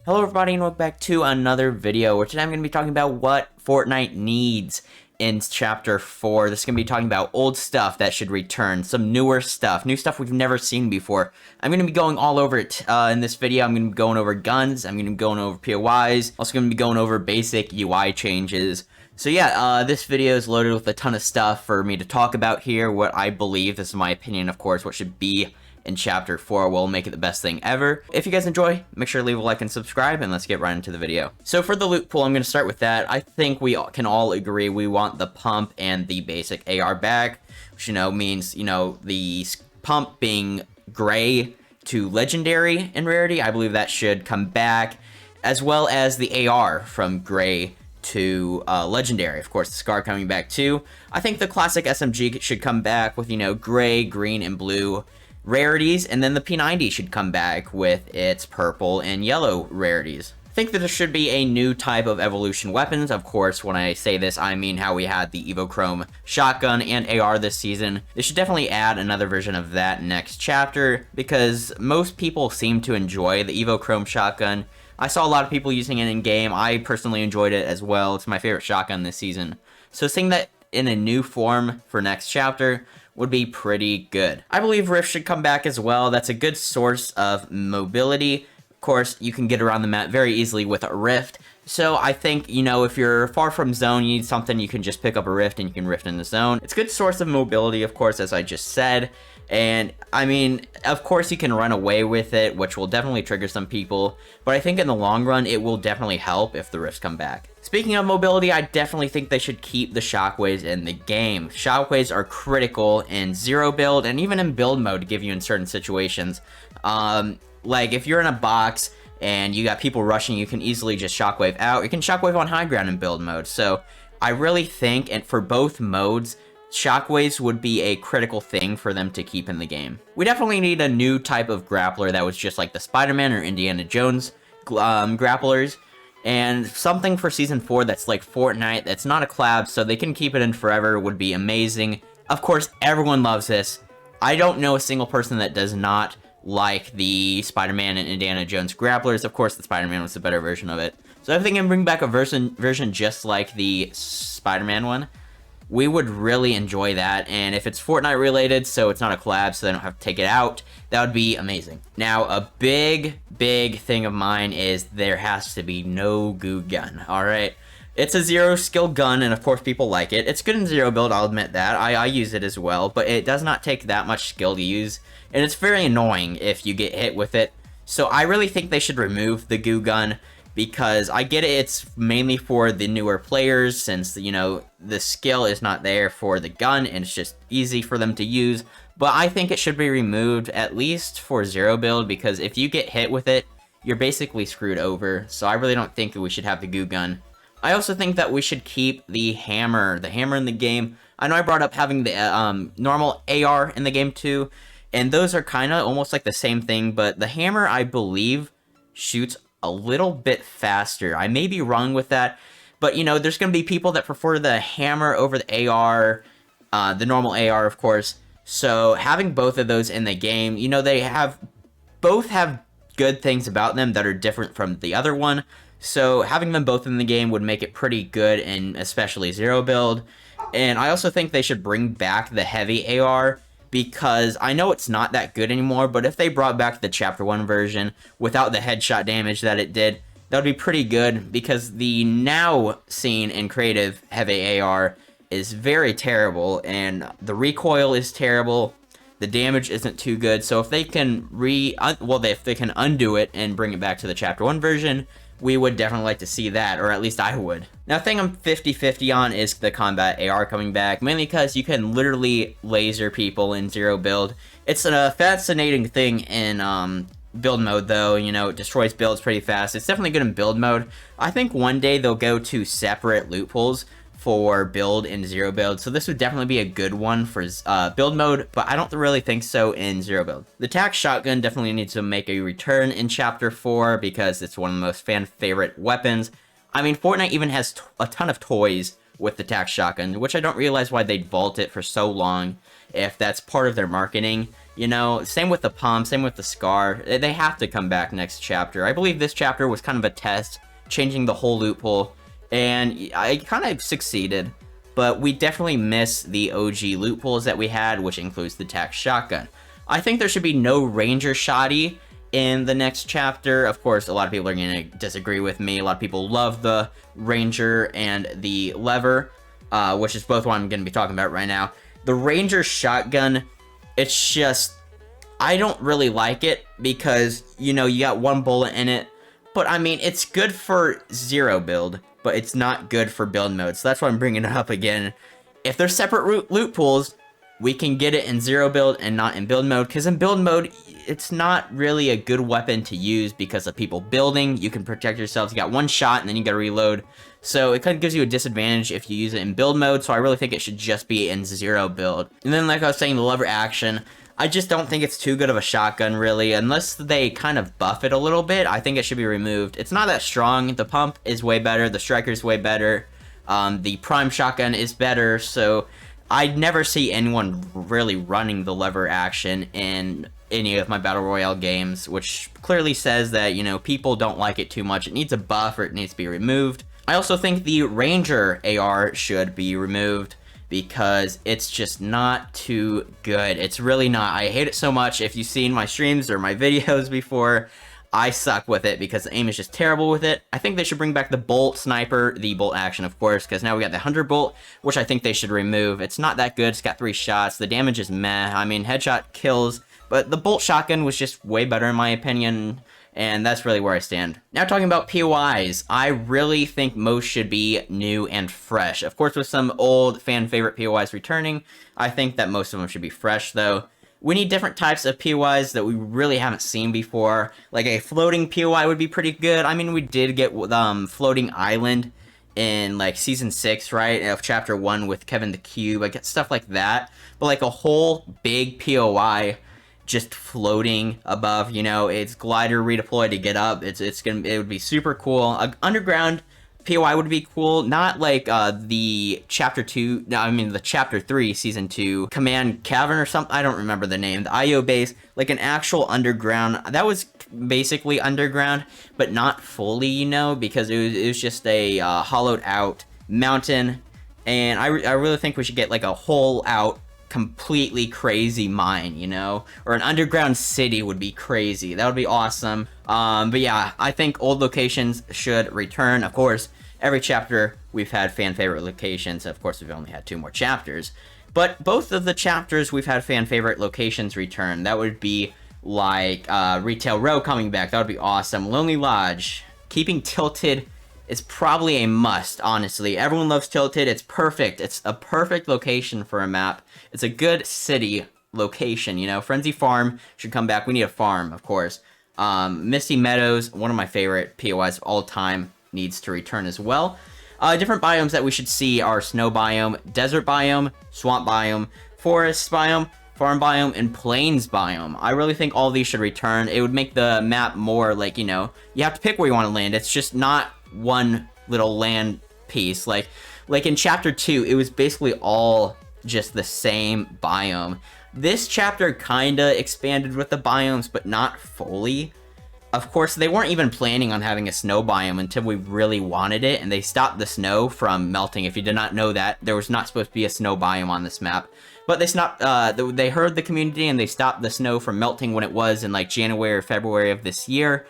Hello everybody and welcome back to another video where today I'm going to be talking about what Fortnite needs in Chapter 4. This is going to be talking about old stuff that should return, some newer stuff, new stuff we've never seen before. I'm going to be going all over it in this video. I'm going to be going over guns, I'm going to be going over POIs, also going to be going over basic UI changes. So yeah, this video is loaded with a ton of stuff for me to talk about here, what I believe, this is my opinion of course, what should be in Chapter 4 will make it the best thing ever. If you guys enjoy, make sure to leave a like and subscribe, and let's get right into the video. So for the loot pool, I'm going to start with that. I think we can all agree we want the pump and the basic AR back, which, means, the pump being gray to legendary in rarity. I believe that should come back, as well as the AR from gray to legendary. Of course, the Scar coming back too. I think the classic SMG should come back with, gray, green, and blue rarities, and then the P90 should come back with its purple and yellow rarities. I think that there should be a new type of evolution weapons. Of course, when I say this, I mean how we had the Evochrome shotgun and AR this season. They should definitely add another version of that next chapter, because most people seem to enjoy the Evochrome shotgun. I saw a lot of people using it in game. I personally enjoyed it as well. It's my favorite shotgun this season. So seeing that in a new form for next chapter would be pretty good. I believe Rift should come back as well. That's a good source of mobility. Of course, you can get around the map very easily with a Rift. So I think, if you're far from zone, you need something, you can just pick up a Rift and you can Rift in the zone. It's a good source of mobility, of course, as I just said. And, I mean, of course you can run away with it, which will definitely trigger some people. But I think in the long run, it will definitely help if the Rifts come back. Speaking of mobility, I definitely think they should keep the shockwaves in the game. Shockwaves are critical in zero build and even in build mode to give you in certain situations. Like if you're in a box and you got people rushing, you can easily just shockwave out. You can shockwave on high ground in build mode. So I really think, and for both modes, shockwaves would be a critical thing for them to keep in the game. We definitely need a new type of grappler that was just like the Spider-Man or Indiana Jones grapplers. And something for Season 4 that's like Fortnite, that's not a collab, so they can keep it in forever would be amazing. Of course, everyone loves this. I don't know a single person that does not like the Spider-Man and Indiana Jones grapplers. Of course, the Spider-Man was the better version of it. So if they can bring back a version just like the Spider-Man one, we would really enjoy that. And if it's Fortnite related, so it's not a collab, so they don't have to take it out, that would be amazing. Now, a big thing of mine is there has to be no goo gun, alright? It's a zero skill gun, and of course people like it. It's good in zero build, I'll admit that. I use it as well, but it does not take that much skill to use, and it's very annoying if you get hit with it. So I really think they should remove the goo gun, because I get it, it's mainly for the newer players, since, the skill is not there for the gun, and it's just easy for them to use. But I think it should be removed, at least for zero build, because if you get hit with it, you're basically screwed over. So I really don't think that we should have the goo gun. I also think that we should keep the hammer in the game. I know I brought up having the normal AR in the game too, and those are kind of almost like the same thing, but the hammer, I believe, shoots a little bit faster. I may be wrong with that, but there's going to be people that prefer the hammer over the AR, the normal AR, of course. So having both of those in the game, they both have good things about them that are different from the other one. So having them both in the game would make it pretty good, and especially zero build. And I also think they should bring back the heavy AR, because I know it's not that good anymore, but if they brought back the Chapter 1 version without the headshot damage that it did, that would be pretty good, because the now seen in creative heavy AR is very terrible, and the recoil is terrible, the damage isn't too good. So if they can if they can undo it and bring it back to the Chapter 1 version, we would definitely like to see that, or at least I would. Now, the thing I'm 50-50 on is the combat AR coming back, mainly because you can literally laser people in zero build. It's a fascinating thing in build mode, though. It destroys builds pretty fast. It's definitely good in build mode. I think one day they'll go to separate loot pools for build and zero build, so this would definitely be a good one for build mode, but I don't really think so in zero build. The tac shotgun definitely needs to make a return in Chapter 4, because it's one of the most fan favorite weapons. I mean, Fortnite even has a ton of toys with the tac shotgun, which I don't realize why they'd vault it for so long if that's part of their marketing. You know, same with the Palm, same with the Scar. They have to come back next chapter. I believe this chapter was kind of a test, changing the whole loot pool, and I kind of succeeded. But we definitely miss the OG loot pools that we had, which includes the tac shotgun. I think there should be no Ranger Shoddy in the next chapter. Of course, a lot of people are going to disagree with me. A lot of people love the Ranger and the Lever, which is both what I'm going to be talking about right now. The Ranger Shotgun, it's just, I don't really like it because, you know, you got one bullet in it. But, I mean, it's good for zero build, but it's not good for build mode. So that's why I'm bringing it up again. If they're separate loot pools, we can get it in zero build and not in build mode. Because in build mode, it's not really a good weapon to use because of people building. You can protect yourselves. You got one shot and then you got to reload. So it kind of gives you a disadvantage if you use it in build mode. So I really think it should just be in zero build. And then, like I was saying, the lever action, I just don't think it's too good of a shotgun, really. Unless they kind of buff it a little bit, I think it should be removed. It's not that strong. The pump is way better. The striker's way better. The prime shotgun is better. So I'd never see anyone really running the lever action in any of my Battle Royale games, which clearly says that, you know, people don't like it too much. It needs a buff or it needs to be removed. I also think the Ranger AR should be removed because it's just not too good. It's really not. I hate it so much. If you've seen my streams or my videos before, I suck with it because the aim is just terrible with it. I think they should bring back the bolt sniper, the bolt action, of course, because now we got the 100 bolt, which I think they should remove. It's not that good. It's got 3 shots. The damage is meh. I mean, headshot kills, but the bolt shotgun was just way better in my opinion. And that's really where I stand. Now talking about POIs, I really think most should be new and fresh. Of course, with some old fan favorite POIs returning, I think that most of them should be fresh though. We need different types of POIs that we really haven't seen before. Like a floating POI would be pretty good. I mean, we did get Floating Island in like Season 6, right? Of Chapter 1 with Kevin the Cube. I get stuff like that. But like a whole big POI just floating above, you know, it's glider redeploy to get up. It would be super cool. Underground POI would be cool. Not like the Chapter 2, no, I mean the Chapter 3, Season 2, Command Cavern or something. I don't remember the name. The IO base, like an actual underground. That was basically underground, but not fully, you know, because it was just a hollowed out mountain. And I really think we should get like a whole out completely crazy mine, you know, or an underground city would be crazy. That would be awesome. But yeah, I think old locations should return. Of course, every chapter we've had fan favorite locations. Of course, we've only had 2 more chapters, but both of the chapters we've had fan favorite locations return. That would be like Retail Row coming back. That would be awesome. Lonely Lodge, keeping Tilted is probably a must, honestly. Everyone loves Tilted. It's perfect. It's a perfect location for a map. It's a good city location, you know. Frenzy Farm should come back. We need a farm, of course. Misty Meadows, one of my favorite POIs of all time, needs to return as well. Different biomes that we should see are Snow Biome, Desert Biome, Swamp Biome, Forest Biome, Farm Biome, and Plains Biome. I really think all these should return. It would make the map more like, you know, you have to pick where you want to land. It's just not one little land piece. Like in Chapter 2, it was basically all just the same biome. This chapter kinda expanded with the biomes, but not fully. Of course, they weren't even planning on having a snow biome until we really wanted it, and they stopped the snow from melting. If you did not know that, there was not supposed to be a snow biome on this map. But they stopped, they heard the community and they stopped the snow from melting when it was in like January or February of this year.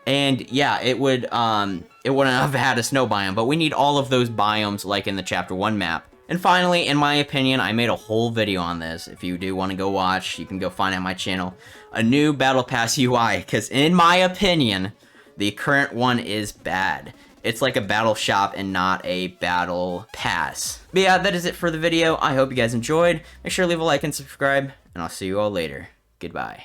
And yeah, it wouldn't have had a snow biome, but we need all of those biomes like in the Chapter 1 map. And finally, in my opinion, I made a whole video on this. If you do want to go watch, you can go find it on my channel. A new Battle Pass UI, because in my opinion, the current one is bad. It's like a battle shop and not a battle pass. But yeah, that is it for the video. I hope you guys enjoyed. Make sure to leave a like and subscribe, and I'll see you all later. Goodbye.